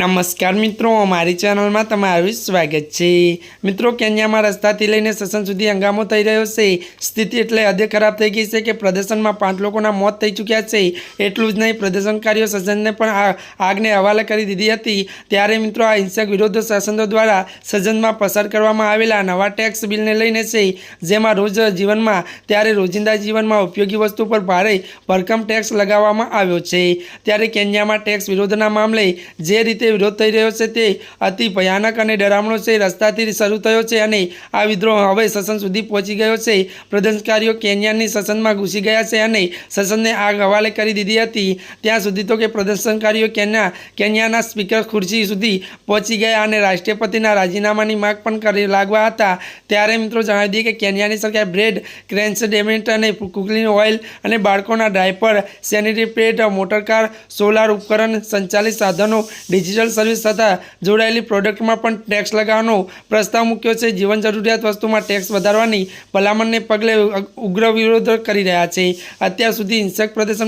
નમસ્કાર મિત્રો, અમારી ચેનલમાં તમારું સ્વાગત છે। મિત્રો, કેન્યામાં રસ્તાથી લઈને સેશન સુધી હંગામો થઈ રહ્યો છે। સ્થિતિ એટલે હદે ખરાબ થઈ ગઈ છે કે પ્રદર્શનમાં 5 લોકોના મોત થઈ ચૂક્યા છે। એટલું જ નહીં, પ્રદર્શનકારીઓ સજ્જનને પણ આગને હવાલે કરી દીધી હતી। ત્યારે મિત્રો, આ હિંસક વિરોધ શાસનો દ્વારા સજ્જનમાં પસાર કરવામાં આવેલા નવા ટેક્સ બિલને લઈને છે, જેમાં રોજિંદા જીવનમાં ઉપયોગી વસ્તુ પર ભારે ભરખમ ટેક્સ લગાવવામાં આવ્યો છે। ત્યારે કેન્યામાં ટેક્સ વિરોધના મામલે જે રીતે વિરોધ થઈ રહ્યો છે તે અતિ ભયાનક અને ડરામણો છે। રસ્તાથી શરૂ થયો છે અને આ વિદ્રોહ હવે સસન સુધી પહોંચી ગયો છે। પ્રદર્શનકારીઓ કેન્યાની સસનમાં ઘૂસી ગયા છે અને સસનને આગ હવાલે કરી દીધી હતી। ત્યાં સુધી તો કે પ્રદર્શનકારીઓ કેન્યાના સ્પીકર ખુરશી સુધી પહોંચી ગયા અને રાષ્ટ્રપતિના રાજીનામાની માંગ પણ કરી લાગવા હતા। ત્યારે મિત્રો જણાવી દઈએ કે કેન્યાની સરકાર બ્રેડ, ક્રેન્સડેમેન્ટ અને કુકિંગ ઓઇલ અને બાળકોના diaper, sanitary pad, motor car, solar ઉપકરણ, સંચાલિત સાધનો, ડિજિટલ સર્વિસ તથા જોડાયેલી પ્રોડક્ટમાં પણ ટેક્સ લગાવવાનો પ્રસ્તાવ મૂક્યો છે। જીવન જરૂરિયાત વસ્તુમાં ટેક્સ વધારવાની ભલામણને પગલે ઉગ્ર વિરોધ કરી રહ્યા છે। અત્યાર સુધી હિંસક પ્રદર્શન